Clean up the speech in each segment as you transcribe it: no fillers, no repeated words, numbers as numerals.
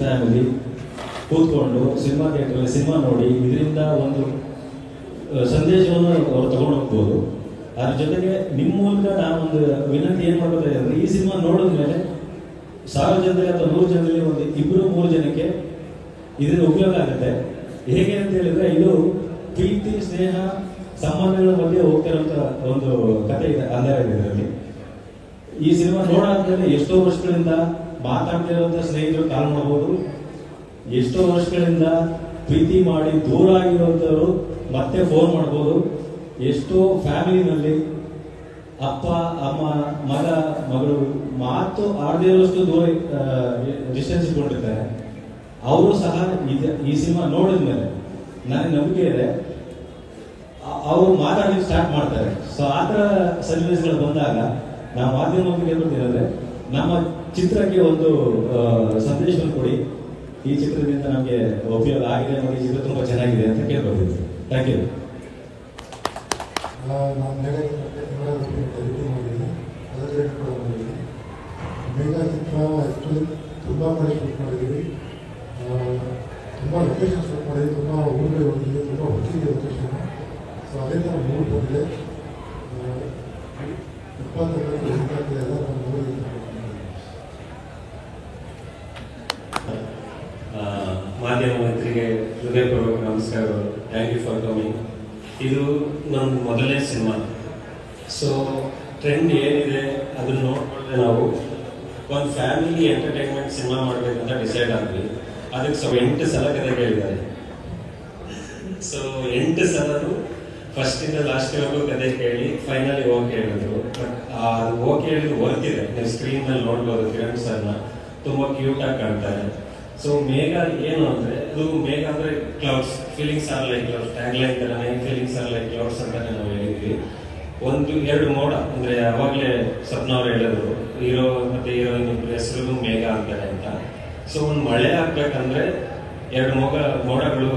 Family ಕೂತ್ಕೊಂಡು cinema ಥಿಯೇಟ್ರಲ್ಲಿ cinema ನೋಡಿ ಇದರಿಂದ ಒಂದು ಸಂದೇಶವನ್ನು ಅವರು ತಗೊಂಡು ಹೋಗ್ಬೋದು. ಅದ್ರ ಜೊತೆಗೆ ನಿಮ್ಮ ಮೂಲಕ ನಾವೊಂದು ವಿನಂತಿ ಏನು ಮಾಡ್ಬೋದು ಅಂದರೆ, ಈ ಸಿನಿಮಾ ನೋಡಿದ ಮೇಲೆ 1000 ಜನದಲ್ಲಿ ಅಥವಾ 100 ಜನದಲ್ಲಿ ಒಂದು 2-3 ಜನಕ್ಕೆ ಇದರಿಂದ ಉಪಯೋಗ ಆಗುತ್ತೆ. ಹೇಗೆ ಅಂತ ಹೇಳಿದ್ರೆ, ಇದು ಪ್ರೀತಿ ಸ್ನೇಹ ಸಂಬಂಧಗಳ ಮಧ್ಯೆ ಹೋಗ್ತಿರೋಂಥ ಒಂದು ಕಥೆ ಇದೆ ಆಧಾರ ಇದೆ ಇದರಲ್ಲಿ. ಈ ಸಿನಿಮಾ ನೋಡಾದ್ಮೇಲೆ ಎಷ್ಟೋ ವರ್ಷಗಳಿಂದ ಮಾತಾಡ್ತಿರೋಂಥ ಸ್ನೇಹಿತರು ಕಾಲ್ ಮಾಡ್ಬೋದು, ಎಷ್ಟೋ ವರ್ಷಗಳಿಂದ ಪ್ರೀತಿ ಮಾಡಿ ದೂರ ಆಗಿರುವಂಥವ್ರು ಮತ್ತೆ ಫೋನ್ ಮಾಡ್ಬೋದು, ಎಷ್ಟೋ ಫ್ಯಾಮಿಲಿನಲ್ಲಿ ಅಪ್ಪ ಅಮ್ಮ ಮಗ ಮಗಳು ಮಾತು ಆಡದೇ ಇರೋಷ್ಟು ದೂರ ಡಿಸ್ಟೆನ್ಸ್ ಇಟ್ಕೊಂಡಿರ್ತಾರೆ. ಅವರು ಸಹ ಈ ಸಿನಿಮಾ ನೋಡಿದ ಮೇಲೆ ನನಗೆ ನಂಬಿಕೆ ಇದೆ, ಅವರು ಮಾತಾಡಲಿಕ್ಕೆ ಸ್ಟಾರ್ಟ್ ಮಾಡ್ತಾರೆ. ಸೊ ಆ ಥರ ಸನ್ನಿವೇಶಗಳು ಬಂದಾಗ ನಾವು ಮಾಧ್ಯಮಕ್ಕೆ ಹೇಳ್ಬಿಡ್ತೀರಂದ್ರೆ, ನಮ್ಮ ಚಿತ್ರಕ್ಕೆ ಒಂದು ಸಂದೇಶವನ್ನು ಕೊಡಿ. ಈ ಚಿತ್ರದಿಂದ ನಮಗೆ ಉಪಯೋಗ ಆಗಿದೆ, ನೋಡಿ ಈ ಚಿತ್ರ ತುಂಬ ಚೆನ್ನಾಗಿದೆ ಅಂತ ಕೇಳ್ಕೊಳ್ತೀವಿ. Thank you. ಮೇಘಾ ಚಿತ್ರ ಆ್ಯಕ್ಚುಲಿ ತುಂಬ ಕಡೆ ಶೂಟ್ ಮಾಡಿದ್ದೀವಿ, ತುಂಬ ಲೊಕೇಶನ್ ಶೂಟ್ ಮಾಡಿದ್ವಿ, ತುಂಬ ಊರುಗಳಿಗೆ ಹೋಗಿದ್ದೀವಿ, ತುಂಬ ಹೊತ್ತಿಗೆ ಲೊಕೇಶನ್. ಸೊ ಅದೇ ಥರ ಮೂರು ಬಂದಿದೆ. 20 ಎಲ್ಲ ನಮ್ಮ ಮಾಧ್ಯಮ ಮಂತ್ರಿಗೆ ಹೃದಯಪೂರ್ವಕ ನಮಸ್ಕಾರಗಳು. Thank you for coming. ಇದು ನಮ್ಮ ಮೊದಲನೇ ಸಿನಿಮಾ. ಸೊ ಟ್ರೆಂಡ್ ಏನಿದೆ ಅದನ್ನು ನೋಡಿಕೊಂಡ್ರೆ ನಾವು ಒಂದು ಫ್ಯಾಮಿಲಿ ಎಂಟರ್ಟೈನ್ಮೆಂಟ್ ಸಿನಿಮಾ ಮಾಡಬೇಕಂತ ಡಿಸೈಡ್ ಆದ್ವಿ. ಅದಕ್ಕೆ 8 ಸಲ ಕತೆ ಕೇಳಿದ್ದಾರೆ. ಸೊ 8 ಸಲನು ಫಸ್ಟಿಂದ ಲಾಸ್ಟ್ವರೆಗೂ ಕತೆ ಕೇಳಿ ಫೈನಲಿ ಓಕೆ ಹೇಳಿದ್ರು. ಬಟ್ ಅದು ಓಕೆ ಹೇಳಿದ್ರು ವರ್ತಿದೆ. ನೀವು ಸ್ಕ್ರೀನ್ ಮೇಲೆ ನೋಡ್ಬೋದು ಕಿರಣ್ ಸರ್ನ, ತುಂಬ ಕ್ಯೂಟಾಗಿ ಕಾಣ್ತಾರೆ. ಸೊ ಮೇಘ ಏನು ಅಂದರೆ, ಅದು ಮೇಘ ಅಂದರೆ clouds, feelings are like clouds, tagline ಥರನೇ ಫೀಲಿಂಗ್ಸ್ ಆರ್ ಲೈಕ್ ಕ್ಲೌಡ್ಸ್ ಅಂತಾನೆ ನಾವು ಹೇಳಿದ್ವಿ. 1-2 ಮೋಡ ಅಂದರೆ ಅವಾಗಲೇ ಸ್ವಪ್ನ ಅವ್ರು ಹೇಳಿದ್ರು, ಹೀರೋ ಮತ್ತು ಹೀರೋಯಿನ್ ಇಬ್ಬರು ಹೆಸರು ಮೇಘ ಅಂತಾರೆ ಅಂತ. ಸೊ ಒಂದು ಮಳೆ ಆಗ್ಬೇಕಂದ್ರೆ 2 ಮೋಡಗಳು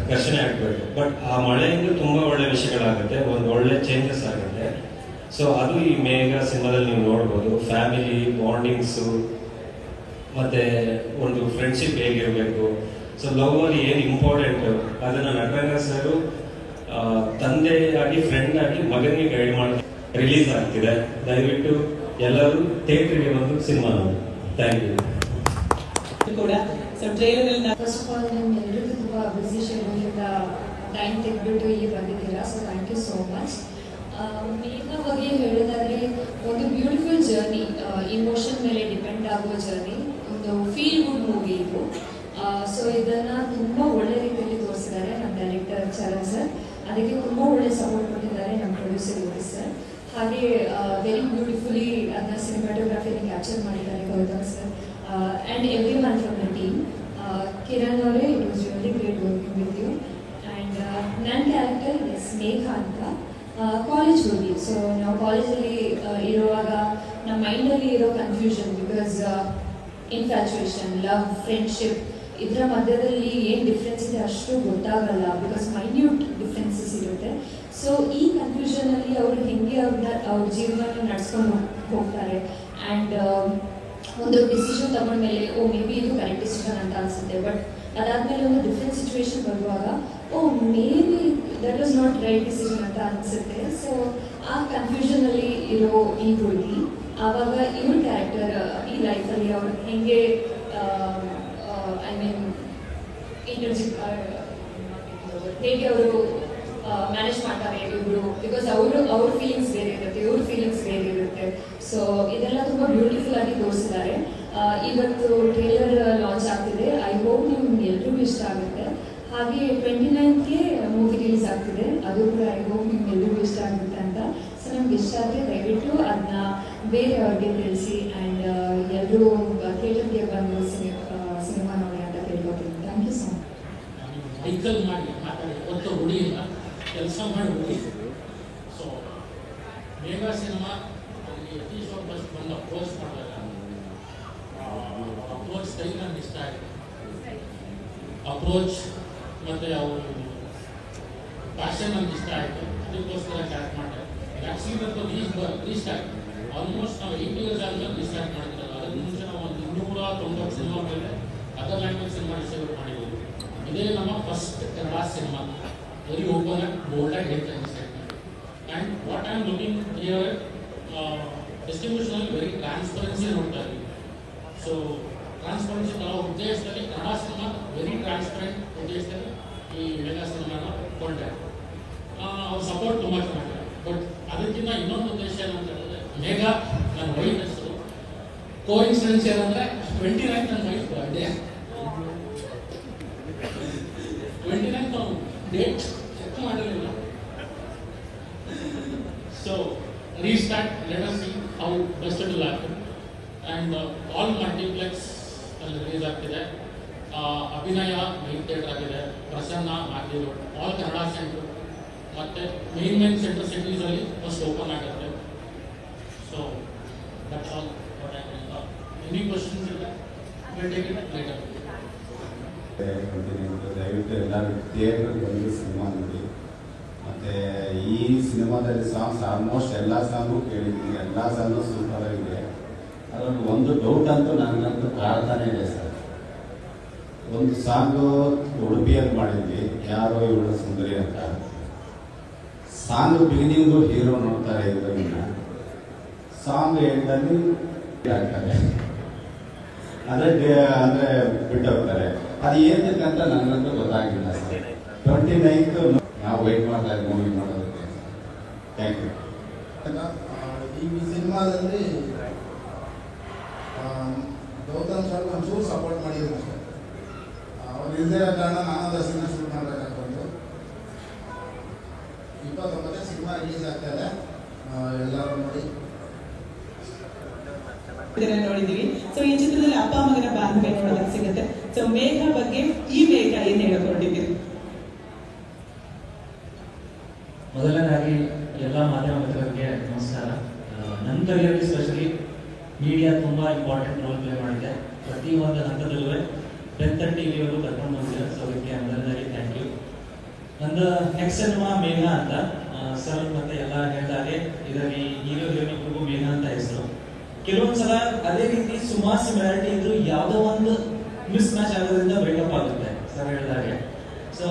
ಘರ್ಷಣೆ ಆಗಬೇಕು. ಬಟ್ ಆ ಮಳೆಯಿಂದ ತುಂಬ ಒಳ್ಳೆ ವಿಷಯಗಳಾಗುತ್ತೆ, ಒಂದು ಒಳ್ಳೆ ಚೇಂಜಸ್ ಆಗುತ್ತೆ. ಸೊ ಅದು ಈ ಮೇಘ ಸಿನಿಮಾದಲ್ಲಿ ನೀವು ನೋಡ್ಬೋದು. ಫ್ಯಾಮಿಲಿ ಬಾಂಡಿಂಗ್ಸು ಮತ್ತು ಒಂದು ಫ್ರೆಂಡ್ಶಿಪ್ ಹೇಗಿರಬೇಕು, ಸೊ ಲವ್ ಅಲ್ಲಿ ಏನು ಇಂಪಾರ್ಟೆಂಟು ಅದನ್ನು ನಟರಂಗ ಸರು ತಂದೆಯಾಗಿ ಫ್ರೆಂಡ್ ಆಗಿ ಮಗನಿಗೆ ಗೈಡ್ ಮಾಡಿ ರಿಲೀಸ್ ಆಗ್ತಿದೆ. ದಯವಿಟ್ಟು ಎಲ್ಲರೂ ಥಿಯೇಟ್ರಿಗೆ ಬಂದು ಸಿನಿಮಾ ನೋಡಿ. Thank you. First of all ನಿಮ್ಮೆಲ್ಲರಿಗೂ ತುಂಬ ಬ್ಯುಸಿ ಶೆಡ್ಯೂಲಿಂದ ಟೈಮ್ ತೆಗೆದ್ಬಿಟ್ಟು ಇಲ್ಲಿ ಬಂದಿದ್ದೀರಾ. So thank you so much. Megha ಬಗ್ಗೆ ಹೇಳೋದಾದರೆ, ಒಂದು ಬ್ಯೂಟಿಫುಲ್ ಜರ್ನಿ, ಇಮೋಷನ್ ಮೇಲೆ ಡಿಪೆಂಡ್ ಆಗುವ ಜರ್ನಿ, ಒಂದು ಫೀಲ್ ಗುಡ್ ಮೂವಿ ಇದು. ಸೊ ಇದನ್ನು ತುಂಬ ಒಳ್ಳೆ ರೀತಿಯಲ್ಲಿ ತೋರಿಸಿದ್ದಾರೆ ನಮ್ಮ ಡೈರೆಕ್ಟರ್ ಚರಣ್ ಸರ್. ಅದಕ್ಕೆ ತುಂಬ ಒಳ್ಳೆ ಸಪೋರ್ಟ್ ಕೊಟ್ಟಿದ್ದಾರೆ ನಮ್ಮ ಪ್ರೊಡ್ಯೂಸರ್ ಯೋಗೇಶ್ ಸರ್. ಹಾಗೆ ವೆರಿ ಬ್ಯೂಟಿಫುಲಿ ಅದನ್ನ ಸಿನಿಮಾಟೋಗ್ರಫಿಯಲ್ಲಿ ಕ್ಯಾಪ್ಚರ್ ಮಾಡಿದ್ದಾರೆ Gautam sir and every one from the team. Kiran ಅವರೇ, it was really great working with you. And ನನ್ನ ಕ್ಯಾರೆಕ್ಟರ್ ಮೇಘ ಅಂತ ಕಾಲೇಜ್ ಹುಡುಗಿ. ಸೊ ನಾವು ಕಾಲೇಜಲ್ಲಿ ಇರುವಾಗ ನಮ್ಮ ಮೈಂಡಲ್ಲಿ ಇರೋ confusion, because infatuation, love, friendship ಇದರ ಮಧ್ಯದಲ್ಲಿ ಏನು ಡಿಫ್ರೆನ್ಸ್ ಇದೆ ಅಷ್ಟು ಗೊತ್ತಾಗಲ್ಲ, ಬಿಕಾಸ್ ಮೈನ್ಯೂಟ್ ಡಿಫ್ರೆನ್ಸಸ್ ಇರುತ್ತೆ. ಸೊ ಈ ಕನ್ಫ್ಯೂಷನಲ್ಲಿ ಅವರು ಹೆಂಗೆ ಅವ್ರ ಜೀವನ ನಡೆಸ್ಕೊಂಡು ಹೋಗ್ತಾರೆ. ಆ್ಯಂಡ್ ಒಂದು ಡಿಸಿಷನ್ ತಗೊಂಡ್ಮೇಲೆ ಮೇ ಬಿ ಇದು ಕರೆಕ್ಟ್ ಡಿಸಿಷನ್ ಅಂತ ಅನಿಸುತ್ತೆ. ಬಟ್ ಅದಾದಮೇಲೆ ಒಂದು ಡಿಫ್ರೆಂಟ್ ಸಿಚುವೇಶನ್ ಬರುವಾಗ may be that was not right decision ಅಂತ ಅನಿಸುತ್ತೆ. ಸೊ ಆ ಕನ್ಫ್ಯೂಷನಲ್ಲಿ ಇರೋ ಈ ಹುಡುಗಿ ಆವಾಗ ಇವ್ರ ಕ್ಯಾರೆಕ್ಟರ್ ಈ ಲೈಫಲ್ಲಿ ಅವ್ರು ಹೇಗೆ ಐ ಮೀನ್ ಹೇಗೆ ಅವರು ಮ್ಯಾನೇಜ್ ಮಾಡ್ತಾರೆ ಇವರು, ಬಿಕಾಸ್ ಅವ್ರ ಫೀಲಿಂಗ್ಸ್ ಬೇರೆ ಇರುತ್ತೆ, ಇವ್ರ ಫೀಲಿಂಗ್ಸ್ ಬೇರೆ ಇರುತ್ತೆ. ಸೊ ಇದೆಲ್ಲ ತುಂಬ ಬ್ಯೂಟಿಫುಲ್ ಆಗಿ ತೋರಿಸಿದ್ದಾರೆ. ಇವತ್ತು ಟ್ರೇಲರ್ ಲಾಂಚ್ ಆಗ್ತಿದೆ. ಐ ಹೋಪ್ ನಿಮ್ಗೆ ಎಲ್ರಿಗೂ ಇಷ್ಟ ಆಗುತ್ತೆ. ಹಾಗೆ 29ಗೆ ಮೂವಿ ರಿಲೀಸ್ ಆಗ್ತಿದೆ, ಅದು ಕೂಡ ಐ ಹೋಪ್ ನಿಮ್ಗೆ ಎಲ್ರಿಗೂ ಇಷ್ಟ ಆಗುತ್ತೆ ಅಂತ. ಸೊ ನಮ್ಗೆ ಇಷ್ಟ ಆದರೆ ದಯವಿಟ್ಟು ಅದನ್ನ ಬೇರೆಯವ್ರಿಗೆ ತಿಳಿಸಿ ಆ್ಯಂಡ್ ಎಲ್ಲರೂ ಥಿಯೇಟರ್ಗೆ ಬಂದು ಸಿನಿಮಾ ನೋಡಿ ಅಂತ ಕೇಳ್ಕೊತೀನಿ. Thank you so much. Cycle ಮಾಡಿ ಮಾತಾಡಿ ಒತ್ತು ಹುಡುಗಿಲ್ಲ ಕೆಲಸ ಮಾಡಿ ಹುಡುಗಿ. ಸೊ ಮೇಘ ಸಿನಿಮಾ ಅಲ್ಲಿ ಯತೀಶ್ವರ್ ಬಸ್ ಬಂದು ಅಪ್ರೋಚ್ ಮಾಡಿದಾಗ ಅಪ್ರೋಚ್ ಸ್ಟೈಲ್ ನನಗೆ ಇಷ್ಟ ಆಗಿದೆ. ಅಪ್ರೋಚ್ ಮತ್ತು ಅವರು ಪ್ಯಾಷನ್ ನನಗೆ ಇಷ್ಟ ಆಯಿತು. ಅದಕ್ಕೋಸ್ಕರ ಸ್ಟಾರ್ಟ್ ಮಾಡಿದೆ. ಆ್ಯಕ್ಚುಲಿ ರೀಸ್ಟಾರ್ಟ್ ಆಲ್ಮೋಸ್ಟ್ ನಾವು 8 years ಆದಮೇಲೆ ರೀಸ್ಟಾರ್ಟ್ ಮಾಡಿದ್ರಲ್ಲ. ಅದಕ್ಕೆ ಮುಂಚೆ ನಾವು ಒಂದು 290 ಸಿನಿಮಾ ಮೇಲೆ ವೆರಿ ಓಪನ್ ಆಗಿ ಬೋಲ್ಡ್ ಆಗಿ ಹೇಳ್ತಾನೆ sir. And what I am looking here ಡಿಸ್ಟ್ರಿಬ್ಯೂಷನಲ್ಲಿ ವೆರಿ ಟ್ರಾನ್ಸ್ಪರೆನ್ಸಿ ನೋಡ್ತಾ ಇದ್ದೀವಿ. ಸೊ ಟ್ರಾನ್ಸ್ಪರೆನ್ಸಿ ನಾವು ಉದ್ದೇಶದಲ್ಲಿ ಕನ್ನಡ ಸಿನಿಮಾ ವೆರಿ ಟ್ರಾನ್ಸ್ಪರೆಂಟ್ ಉದ್ದೇಶದಲ್ಲಿ ಈ ಮೆಗಾ ಸಿನಿಮಾನ ಕೊಂಡೆ. ಅವ್ರ ಸಪೋರ್ಟ್ ತುಂಬ ಚೆನ್ನಾಗಿದೆ. ಬಟ್ ಅದಕ್ಕಿಂತ ಇನ್ನೊಂದು ಉದ್ದೇಶ ಏನಂತ ಹೇಳಿದ್ರೆ ಮೇಘಾ ನನ್ನ ವೈಫ್ ಹೆಸರು. ಕೋಇನ್ಸಿಡೆನ್ಸ್ ಏನಂದರೆ 29th ನನ್ನ ವೈಫ್ ಬರ್ಡೇ. 29th ನಾವು ಡೇಟ್ ಚೆಕ್ ಮಾಡಿರಲಿಲ್ಲ. So restart, let us see how best it will happen. And all multiplex ಅಲ್ಲಿ ರಿಲೀಸ್ ಆಗ್ತಿದೆ. ಅಭಿನಯ ಮೈನ್ ಥಿಯೇಟರ್ ಆಗಿದೆ, ಪ್ರಸನ್ನ ಮ್ಯಾಗ್ಲಿರೋಡ್, ಆಲ್ ಕನ್ನಡ ಸೆಂಟ್ರ್ ಮತ್ತು ಮೇನ್ ಸೆಂಟ್ರ್ ಸಿಟೀಸಲ್ಲಿ ಫಸ್ಟ್ ಓಪನ್ ಆಗುತ್ತೆ. So that's all what I can talk. Any questions ಇದೆ will take it later. ದಯವಿಟ್ಟು ಎಲ್ಲರೂ ಥಿಯೇಟ್ರಿಗೆ ಬಂದು ಸಿನಿಮಾ ನೋಡಿ. ಮತ್ತು ಈ ಸಿನಿಮಾದಲ್ಲಿ ಸಾಂಗ್ಸ್ ಆಲ್ಮೋಸ್ಟ್ ಎಲ್ಲ ಸಾಂಗು ಕೇಳಿದ್ದೀನಿ, ಎಲ್ಲ ಸಾಂಗು ಸೂಪರಾಗಿದೆ. ಅದರಲ್ಲಿ ಒಂದು ಡೌಟ್ ಅಂತೂ ನನಗಂತೂ ಕಾಡ್ತಾನೆ ಇದೆ ಸರ್. ಒಂದು ಸಾಂಗು ಉಡುಪಿಯಲ್ಲಿ ಮಾಡಿದ್ವಿ, ಯಾರೋ ಇವಳು ಸುಂದರಿ ಅಂತ. ಸಾಂಗ್ ಬಿಗಿನಿಂಗು ಹೀರೋ ನೋಡ್ತಾರೆ ಇದ್ರನ್ನ, ಸಾಂಗ್ ಎಂಡಲ್ಲಿ ಆಗ್ತಾರೆ, ಅಂದರೆ ಬಿಟ್ಟು ಹೋಗ್ತಾರೆ. ಅದು ಏನಕ್ಕಂತ ನನಗಂತೂ ಗೊತ್ತಾಗಿಲ್ಲ ಸರ್. 29th ನಾವು ವೆಯ್ಟ್ ಮಾಡ್ತಾ ಇದ್ದೀವಿ ಮೂವಿ ನೋಡೋದಕ್ಕೆ. Thank you. ಈ ಸಿನಿಮಾದಲ್ಲಿ ಗೌತಮ್ ಸರ್ ಒಂಚೂರು ಸಪೋರ್ಟ್ ಮಾಡಿದ್ರು ಅಷ್ಟೇ. ಅವ್ರು ಇಲ್ಲದೇ ಇರೋ ಕಾರಣ ನಾನೊಂದು ಸಿನಿಮಾ ಶೂಟ್ ಮಾಡಬೇಕಾಗ್ತಂತು. 29ಕ್ಕೆ ಸಿನಿಮಾ ರಿಲೀಸ್ ಆಗ್ತಾ ಇದೆ, ಎಲ್ಲರೂ ನೋಡಿ. ನೋಡಿದೀವಿ. ಸೊ ಈ ಚಿತ್ರದಲ್ಲಿ ಅಪ್ಪ ಮಗನ ಬಾಂಧವ್ಯ ನೋಡೋದಕ್ಕೆ ಸಿಗುತ್ತೆ. ಸೊ ಮೇಘ ಬಗ್ಗೆ ಈ ಮೇಘ ಏನ್ ಹೇಳಿಕೊಂಡಿದ್ದೀರಿ? ಮೊದಲನೇದಾಗಿ ಎಲ್ಲ ಮಾಧ್ಯಮ ಮಿತ್ರರಿಗೆ ನಮಸ್ಕಾರ. ನನ್ನ ಕರಿಯರಲ್ಲಿ ಸ್ಪೆಷಲಿ ಮೀಡಿಯಾ ತುಂಬ ಇಂಪಾರ್ಟೆಂಟ್ ರೋಲ್ ಪ್ಲೇ ಮಾಡಿದೆ. ಪ್ರತಿಯೊಂದು ಹಂತದಲ್ಲೂ ಬೆತ್ತರ್ ಟಿವಿಯವರು ಕರ್ಕೊಂಡು ಬಂದಿದ್ದಾರೆ. ಸೊ ಅದಕ್ಕೆ ಮೊದಲನೇದಾಗಿ ಥ್ಯಾಂಕ್ ಯು. ನಂದು ನೆಕ್ಸ್ಟ್ ಸಿನಿಮಾ ಮೇಘ ಅಂತ ಸರ್ ಮತ್ತೆ ಎಲ್ಲ ಹೇಳಿದಾಗೆ ಇದರಲ್ಲಿ ಹೀರೋ ಹೀರೋಯಿನ್ಗೂ ಮೇಘ ಅಂತ ಹೆಸರು. ಕೆಲವೊಂದ್ಸಲ ಅದೇ ರೀತಿ ಸುಮಾರು ಸಿಮಿಲಾರಿಟಿ ಇದ್ರು ಯಾವುದೋ ಒಂದು ಮಿಸ್ ಮ್ಯಾಚ್ ಆಗೋದ್ರಿಂದ ಬ್ರೇಕಪ್ ಆಗುತ್ತೆ ಸರ್ ಹೇಳಿದಾಗೆ. ಸೊ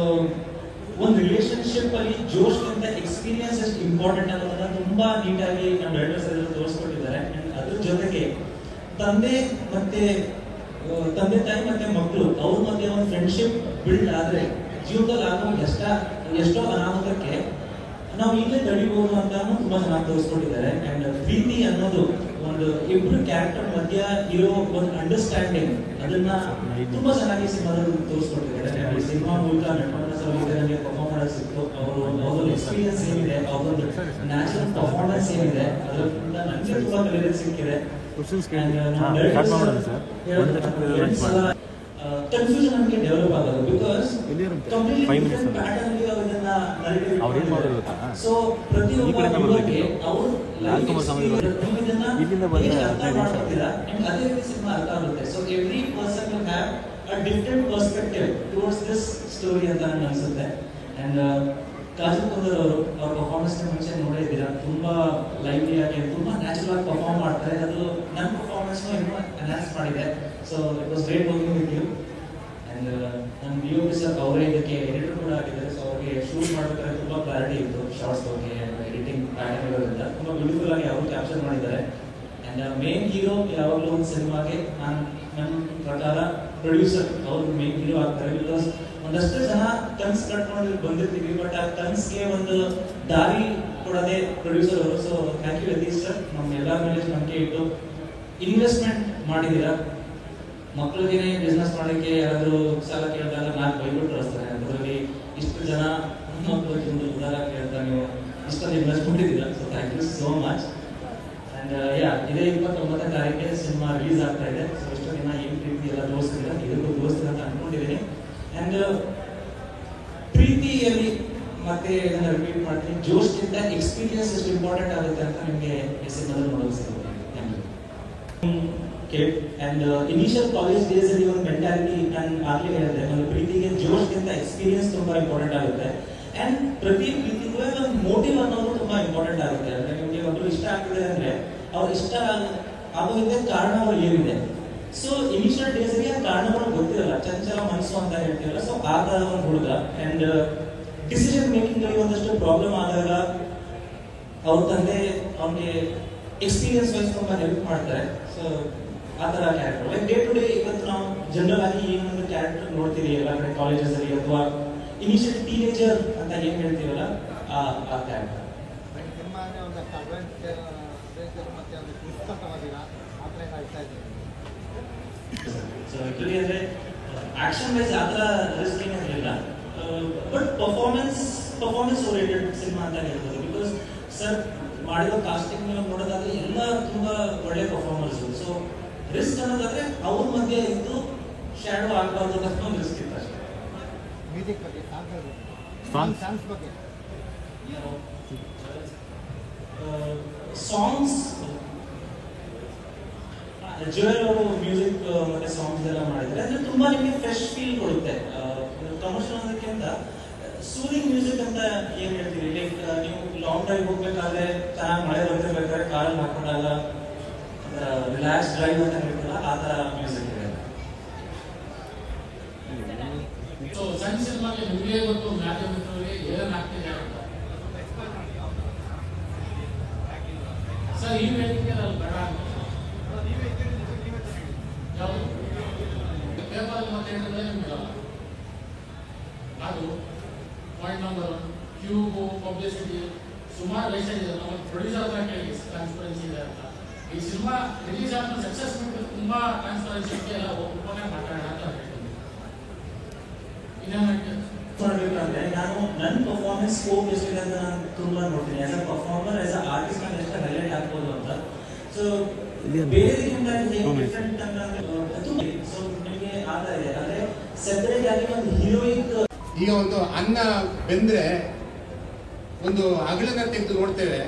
ಒಂದು ರಿಲೇಶನ್ಶಿಪ್ ಅಲ್ಲಿ ಜೋಶ್ಗಿಂತ ಎಕ್ಸ್ಪೀರಿಯನ್ಸ್ ಎಷ್ಟು ಇಂಪಾರ್ಟೆಂಟ್ ಅನ್ನೋದನ್ನ ತುಂಬಾ ನೀಟಾಗಿ ನಮ್ಮ ರೈಟರ್ಸ್ ಎಲ್ಲ ತೋರಿಸ್ಕೊಟ್ಟಿದ್ದಾರೆ. ಅದ್ರ ಜೊತೆಗೆ ತಂದೆ ತಾಯಿ ಮತ್ತೆ ಮಕ್ಕಳು ಅವ್ರ ಮಧ್ಯೆ ಒಂದು ಫ್ರೆಂಡ್ಶಿಪ್ ಬಿಲ್ಡ್ ಆದ್ರೆ ಜೀವನದಲ್ಲಿ ಆಗೋ ಎಷ್ಟೋ ಅನಾಹುತಕ್ಕೆ ನಾವು ಈಗಲೇ ತಡಿಬಹುದು ಅಂತ ತುಂಬಾ ಚೆನ್ನಾಗಿ ತೋರಿಸ್ಕೊಟ್ಟಿದ್ದಾರೆ. ಅಂಡ್ ಪ್ರೀತಿ ಅನ್ನೋದು ಒಂದು ಇಬ್ರು ಕ್ಯಾರೆಕ್ಟರ್ ಮಧ್ಯ ಇರೋ ಒಂದು ಅಂಡರ್ಸ್ಟ್ಯಾಂಡಿಂಗ್ ಅದನ್ನ ತುಂಬಾ ಚೆನ್ನಾಗಿ ಸಿನಿಮಾದಲ್ಲಿ ತೋರಿಸ್ಕೊಟ್ಟಿದ್ದಾರೆ. ಈ ಸಿನಿಮಾ ಮೂಲಕ ನನಗೆ ಪರ್ಫಾರ್ಮ್ ಮಾಡಕ್ ಸಿಕ್ತು. ಅವ್ರೊಂದು ಎಕ್ಸ್ಪೀರಿಯನ್ಸ್ ಏನಿದೆ, ಅವ್ರೊಂದು ನ್ಯಾಚುರಲ್ ಪರ್ಫಾರ್ಮೆನ್ಸ್ ಏನಿದೆ, ಅದರಿಂದ ನನಗೆ ತುಂಬಾ ಕಲಿಯೋದಕ್ಕೆ ಸಿಕ್ಕಿದೆ. ಕನ್ಫ್ಯೂಷನ್ ನಮಗೆ ಡೆವಲಪ್ ಆಗೋದು ಬಿಕಾಸ್ ಕಂಪ್ಲೀಟ್ಲಿ ಪ್ಯಾಟರ್ನ್ ಸೊ ಪ್ರತಿಯೊಬ್ಬ ಯುವಕರಿಗೆ ಅವರು ಅದೇ ರೀತಿ ಸಿನಿಮಾ ಅರ್ಥ ಆಗುತ್ತೆ. So every person will have a different perspective towards this story ಅಂತ ನನಗೆ ಅನ್ಸುತ್ತೆ. ಅಂಡ್ ಕಾಜಲ್ ಕುಂದರ್ ಅವರು ಅವ್ರ ಪರ್ಫಾರ್ಮೆನ್ಸ್ ಮುಂಚೆ ನೋಡೇ ಇದ್ದೀರಾ, ತುಂಬಾ ಲೈವ್ಲಿ ಆಗಿ ತುಂಬಾ ನ್ಯಾಚುರಲ್ ಆಗಿ ಪರ್ಫಾರ್ಮ್ ಮಾಡ್ತಾರೆ. ಅದು ನನ್ನ ಪರ್ಫಾರ್ಮೆನ್ಸ್ ಇನ್ನೂ ಎನ್ಹಾನ್ಸ್ ಮಾಡಿದೆ. So it was great working with you. And ನನ್ನ DOP ಸರ್ ಅವರೇ ಇದಕ್ಕೆ ಎಡಿಟರ್ ಕೂಡ ಆಗಿದ್ದಾರೆ. ಸೊ ಅವ್ರಿಗೆ ಶೂಟ್ ಮಾಡಬೇಕಾದ್ರೆ ತುಂಬಾ ಕ್ಲಾರಿಟಿ ಇತ್ತು ಶಾರ್ಟ್ಸ್ ಬಗ್ಗೆ, ಎಡಿಟಿಂಗ್ ಪ್ಯಾಟರ್ನ್ ಇರೋದ್ರಿಂದ ತುಂಬಾ ಬ್ಯೂಟಿಫುಲ್ ಆಗಿ ಅವರು ಕ್ಯಾಪ್ಚರ್ ಮಾಡಿದ್ದಾರೆ. ಅಂಡ್ ಮೇನ್ ಹೀರೋ ಯಾವಾಗಲೂ ಒಂದು ಸಿನಿಮಾಗೆ ನನ್ನ ಪ್ರಕಾರ ಪ್ರೊಡ್ಯೂಸರ್ ಅವರು ಮೇನ್ ಹೀರೋ ಆಗ್ತಾರೆ. ಬಿಕಾಸ್ ಒಂದಷ್ಟು ಜನ ಕನ್ಸ್ ಕಟ್ಕೊಂಡು ಬಂದಿರ್ತೀವಿ, ಬಟ್ ಆ ಕನ್ಸ್ಗೆ ಒಂದು ದಾರಿ ಕೊಡೋದೇ ಪ್ರೊಡ್ಯೂಸರ್ ಅವರು. So thank you Yatish sir, ನಮ್ಮ ಎಲ್ಲರ ಮೇಲೆ ನಂಬಿಕೆ ಇಟ್ಟು ಇನ್ವೆಸ್ಟ್ಮೆಂಟ್ ಮಾಡಿದ್ದೀರಾ. ಮಕ್ಕಳಿಗೆ ಬಿಸ್ನೆಸ್ ಮಾಡೋಕ್ಕೆ ಯಾರಾದರೂ ಸಾಲ ಕೇಳಿದಾಗ ನಾನು ಬೈಬಿಟ್ಟು ಕಳಿಸ್ತಾರೆ. ಅದರಲ್ಲಿ ಇಷ್ಟು ಜನ ಮಕ್ಕಳಿಗೆ ಒಂದು ಉದಾರ ಕೇಳ್ತಾ ನೀವು ಇಷ್ಟೊಂದು ಇನ್ವೆಸ್ಟ್ ಮಾಡಿದ್ದೀರಾ. So thank you so much. And ಇದೇ 29ನೇ ತಾರೀಕಿಗೆ ಸಿನಿಮಾ ರಿಲೀಸ್ ಆಗ್ತಾ ಇದೆ. ಸೊ ಇಷ್ಟು ದಿನ ಏನು ಪ್ರೀತಿ ಎಲ್ಲ ತೋರಿಸ್ತಿಲ್ಲ, ಇದಕ್ಕೂ ತೋರಿಸ್ತಿಲ್ಲ ಅಂತ ಅನ್ಕೊಂಡಿದ್ದೀನಿ. ಅಂಡ್ ಪ್ರೀತಿಯಲ್ಲಿ ಮತ್ತೆ ಇದನ್ನ ರಿಪೀಟ್ ಮಾಡ್ತೀನಿ, ಜೋಶ್ಗಿಂತ ಎಕ್ಸ್ಪೀರಿಯನ್ಸ್ ಎಷ್ಟು ಇಂಪಾರ್ಟೆಂಟ್ ಆಗುತ್ತೆ ಅಂತ ನಿಮಗೆ ಈ ಸಿನಿಮಾದಲ್ಲಿ ನೋಡೋಕೆ ಸಿಗುತ್ತೆ. Thank you. And initial college days ಅಲ್ಲಿ ಒಂದು ಮೆಂಟಾಲಿಟಿ ನಾನು ಆಗ್ಲೇ ಹೇಳಿದೆ, ಒಂದು ಪ್ರೀತಿಗೆ ಜೋಶ್ಗಿಂತ ಎಕ್ಸ್ಪೀರಿಯನ್ಸ್ ತುಂಬಾ ಇಂಪಾರ್ಟೆಂಟ್ ಆಗುತ್ತೆ. ಅಂಡ್ ಪ್ರತಿ ಪ್ರೀತಿಗೂ ಒಂದು ಮೋಟಿವ್ ಅನ್ನೋದು ತುಂಬಾ ಇಂಪಾರ್ಟೆಂಟ್ ಆಗುತ್ತೆ. ಅಂದ್ರೆ ನಿಮಗೆ ಒಬ್ಬರು ಇಷ್ಟ ಆಗ್ತದೆ ಅಂದ್ರೆ ಅವ್ರು ಇಷ್ಟ ಆಗೋದಕ್ಕೆ ಕಾರಣಗಳು ಏನಿದೆ. ಸೊ ಇನಿಷಿಯಲ್ ಡೇಸ್ ಗೆ ಕಾರಣಗಳು ಗೊತ್ತಿರಲ್ಲ, ಚಂಚಲ ಮನಸ್ಸು ಅಂತ ಹೇಳ್ತೀವಲ್ಲ. ಸೊ ಆ ತರ ಒಂದು ಹುಡುಗ. ಅಂಡ್ ಡಿಸಿಷನ್ ಮೇಕಿಂಗ್ ಅಲ್ಲಿ ಒಂದಷ್ಟು ಪ್ರಾಬ್ಲಮ್ ಆದಾಗ ಅವ್ರ ತಂದೆ ಅವನಿಗೆ ಎಕ್ಸ್ಪೀರಿಯನ್ಸ್ ವೈಸ್ ತುಂಬಾ ಹೆಲ್ಪ್ ಮಾಡ್ತಾರೆ. ಸೊ ಆ ಥರ character like day to day ಇವತ್ತು ನಾವು ಜನರಲ್ ಆಗಿ ಏನೊಂದು ಕ್ಯಾರೆಕ್ಟರ್ ನೋಡ್ತೀವಿ ಎಲ್ಲ ಕಡೆ ಕಾಲೇಜಸ್ ಅಲ್ಲಿ ಅಥವಾ ಇನಿಷಿಯಲ್ ಟೀನೇಜರ್ ಅಂತ ಏನ್ ಹೇಳ್ತೀವಲ್ಲ ಆ ಕ್ಯಾರೆಕ್ಟರ್. ಸೊ ಆಕ್ಚುಲಿ ಅಂದ್ರೆ ಆಕ್ಷನ್ ವೈಸ್ ಆ ಥರ ರಿಸ್ಕ್ ಏನಿರಲಿಲ್ಲ, ಬಟ್ ಪರ್ಫಾರ್ಮೆನ್ಸ್ ಓರಿಯೆಂಟೆಡ್ ಸಿನಿಮಾ ಅಂತ ಹೇಳ್ಬೋದು. ಬಿಕಾಸ್ ಸರ್ ಮಾಡಿರೋ ಕಾಸ್ಟಿಂಗ್ ನೋಡೋದಾದ್ರೆ ಎಲ್ಲ ತುಂಬಾ ಒಳ್ಳೆ ಪರ್ಫಾರ್ಮರ್ಸ್. ಸೊ ರಿಸ್ಕ್ ಅನ್ನೋದಾದ್ರೆ ಅವ್ರ ಮಧ್ಯೆ ಇದ್ದು ಶ್ಯಾಡೋ ಆಗಬಾರ್ದು ಅಂತ ಒಂದು ರಿಸ್ಕ್ ಇತ್ತು ಅಷ್ಟೇ. ಮ್ಯೂಸಿಕ್ ಬಗ್ಗೆ ಸಾಂಗ್ಸ್ ಬಗ್ಗೆ ಸಾಂಗ್ಸ್ ಜುವೆಲ್ ಅವರು ಮ್ಯೂಸಿಕ್ ಮತ್ತೆ ಸಾಂಗ್ಸ್ ಎಲ್ಲ ಮಾಡಿದ್ರೆ ಅಂದ್ರೆ ತುಂಬಾ ನಿಮಗೆ ಫ್ರೆಶ್ ಫೀಲ್ ಕೊಡುತ್ತೆ. ಕಮರ್ಷಿಯಲ್ ಅನ್ನೋದಕ್ಕಿಂತ ಸೂರಿಂಗ್ ಮ್ಯೂಸಿಕ್ ಅಂತ ಏನ್ ಹೇಳ್ತೀವಿ, ಲೈಕ್ ನೀವು ಲಾಂಗ್ ಡ್ರೈವ್ ಹೋಗ್ಬೇಕಾದ್ರೆ ಚೆನ್ನಾಗಿ ಮಳೆ ಬರ್ತಿರ್ಬೇಕಾದ್ರೆ ಕಾರಲ್ಲಿ ಹಾಕೊಂಡಾಗ ರಿಲ್ಯಾಕ್ಸ್ ಡ್ರೈವ್ ಅಂತ ಹೇಳ್ತಾರಲ್ಲ ಆ ತರ ಮ್ಯೂಸಿಕ್ ಇದೆ. ಸೊ ಸಣ್ಣ ಸಿನಿಮಾಗೆ ನಿಮಗೆ ಗೊತ್ತು ಮಾಧ್ಯಮದವರಿಗೆ ಏನೇನು ಆಗ್ತಿದೆ ಅಂತ. ಸರ್ ಈ ವೇದಿಕೆ ಅಲ್ಲಿ ಬೇಡ ಯಾವುದು ಪೇಪರ್ ಮತ್ತೆ ಹೇಳಿದ್ರೆ ನಿಮ್ಗೆ ಅದು ಪಾಯಿಂಟ್ ನಂಬರ್ 1. ಕ್ಯೂಬು ಪಬ್ಲಿಸಿಟಿ ಸುಮಾರು ವೇಸ್ಟೇಜ್ ಇದೆ. ನಮ್ಮ ಪ್ರೊಡ್ಯೂಸರ್ ಹತ್ರ ಕೇಳಿ ಟ್ರಾನ್ಸ್ಪರೆನ್ಸಿ ಇದೆ ಅಂತ. ಈ ಸಿನಿಮಾ ರಿಲೀಸ್ ಆದ್ಮೇಲೆ ಸಕ್ಸಸ್ ಮಾಡಿ ತುಂಬಾ ಟ್ರಾನ್ಸ್ಪರೆನ್ಸಿ ಬಗ್ಗೆ ಎಲ್ಲ ಓಪನ್ ಆಗಿ ಮಾತಾಡೋಣ ಅಂತ ಹೇಳ್ತೀನಿ. ಅಂದ್ರೆ ನಾನು ನನ್ನ ಪರ್ಫಾರ್ಮೆನ್ಸ್ ಸ್ಕೋಪ್ ಎಷ್ಟಿದೆ ಅಂತ ನಾನು ತುಂಬಾ ನೋಡ್ತೀನಿ. As a performer, as a artist ನಾನು ಎಷ್ಟು ಹೈಲೈಟ್ ಆಗ್ಬೋದು ಅಂತ. ಸೊ ಬೇರೆದಕ್ಕಿಂತ ಡಿಫ್ರೆಂಟ್ ಅಂತ ಸೊ ನಿಮಗೆ ಆದ ಇದೆ ಅಂದ್ರೆ ಸೆಪರೇಟ್ ಆಗಿ ಒಂದು ಹೀರೋಯಿಕ್. ಈಗ ಒಂದು ಅನ್ನ ಬೆಂದ್ರೆ ಒಂದು ಅಗಳನ್ನ ತೆಗೆದು ನೋಡ್ತೇವೆ,